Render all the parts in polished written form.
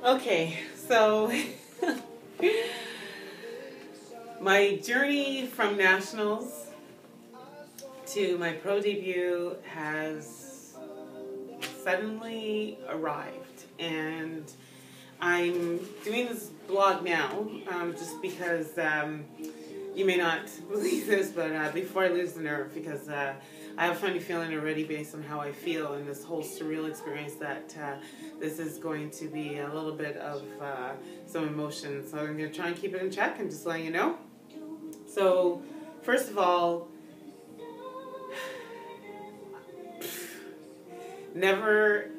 Okay, so my journey from nationals to my pro debut has suddenly arrived, and I'm doing this blog now just because you may not believe this, but before I lose the nerve, because I have a funny feeling already based on how I feel in this whole surreal experience that this is going to be a little bit of some emotion. So I'm going to try and keep it in check and just letting you know. So first of all, never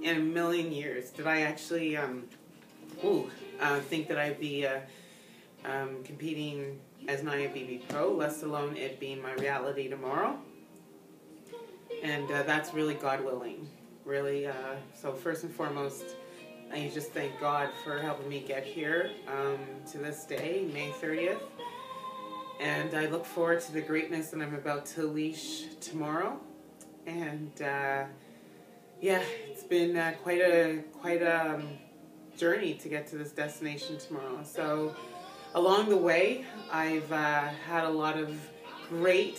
in a million years did I actually think that I'd be competing as an IFBB pro, less alone it being my reality tomorrow. And that's really God willing, really. So first and foremost, I just thank God for helping me get here to this day, May 30th. And I look forward to the greatness that I'm about to unleash tomorrow. And yeah, it's been quite a journey to get to this destination tomorrow. So along the way, I've had a lot of great,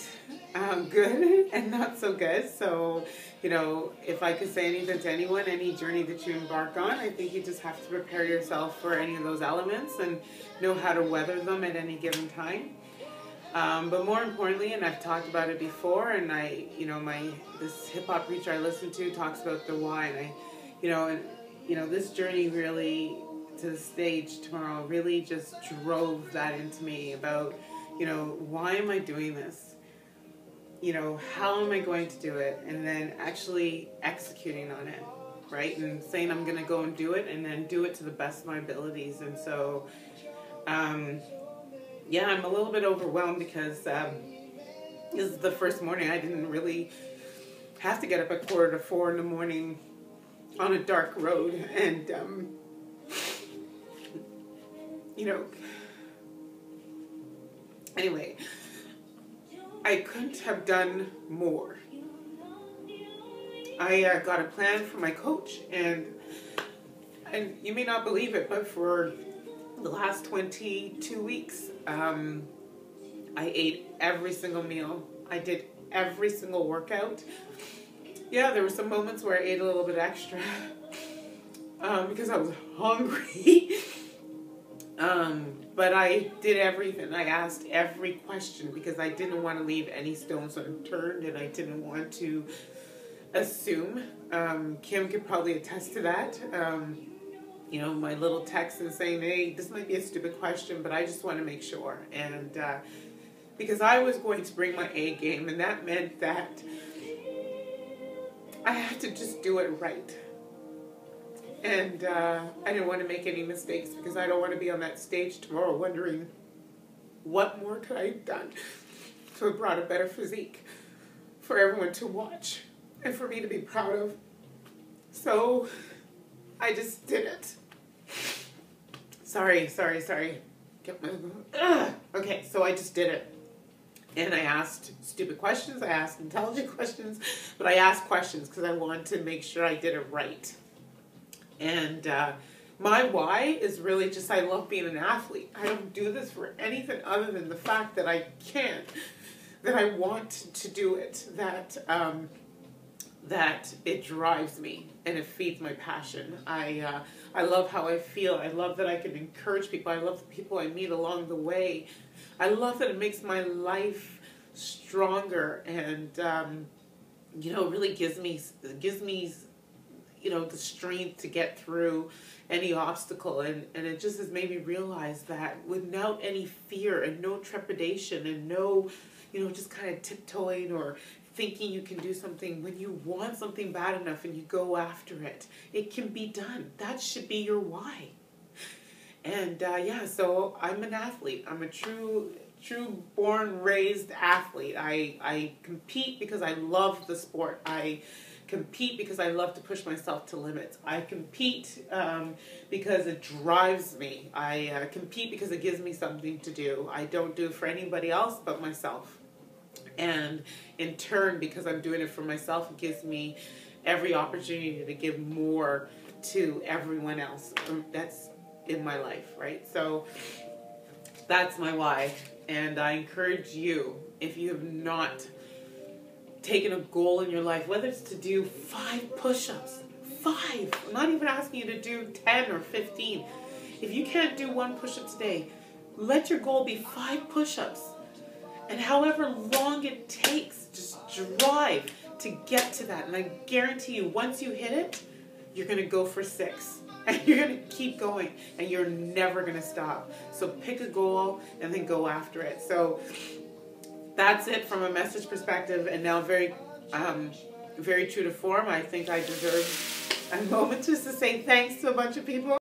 good and not so good. So, you know, if I could say anything to anyone, any journey that you embark on, I think you just have to prepare yourself for any of those elements and know how to weather them at any given time. But more importantly, and I've talked about it before, and this hip hop preacher I listen to talks about the why, and this journey really to the stage tomorrow really just drove that into me about, why am I doing this? How am I going to do it? And then actually executing on it, right? And saying I'm going to go and do it, and then do it to the best of my abilities. And so, yeah, I'm a little bit overwhelmed because this is the first morning. I didn't really have to get up at 3:45 in the morning on a dark road. And, anyway, I couldn't have done more. I got a plan from my coach, and you may not believe it, but for the last 22 weeks, I ate every single meal. I did every single workout. Yeah, there were some moments where I ate a little bit extra because I was hungry. But I did everything. I asked every question because I didn't want to leave any stones unturned, and I didn't want to assume. Kim could probably attest to that. My little text and saying, hey, this might be a stupid question, but I just want to make sure. And because I was going to bring my A game, and that meant that I had to just do it right. And I didn't want to make any mistakes because I don't want to be on that stage tomorrow wondering what more could I have done to have brought a better physique for everyone to watch and for me to be proud of. So I just did it. Sorry. Okay, so I just did it. And I asked stupid questions, I asked intelligent questions, but I asked questions because I wanted to make sure I did it right. And my why is really just I love being an athlete. I don't do this for anything other than the fact that I can, that I want to do it, that it drives me and it feeds my passion. I love how I feel. I love that I can encourage people. I love the people I meet along the way. I love that it makes my life stronger and really gives me the strength to get through any obstacle, and it just has made me realize that without any fear and no trepidation and no just kind of tiptoeing or thinking you can do something, when you want something bad enough and you go after it, it can be done. That should be your why. And so I'm an athlete. I'm a true born, raised athlete. I compete because I love the sport. I compete because I love to push myself to limits. I compete because it drives me. I compete because it gives me something to do. I don't do it for anybody else but myself. And in turn, because I'm doing it for myself, it gives me every opportunity to give more to everyone else that's in my life, right? So that's my why. And I encourage you, if you have not taken a goal in your life, whether it's to do 5 push-ups, 5, I'm not even asking you to do 10 or 15. If you can't do 1 push-up today, let your goal be 5 push-ups. And however long it takes, just drive to get to that. And I guarantee you, once you hit it, you're going to go for 6. And you're going to keep going. And you're never going to stop. So pick a goal and then go after it. So that's it from a message perspective. And now very true to form, I think I deserve a moment just to say thanks to a bunch of people.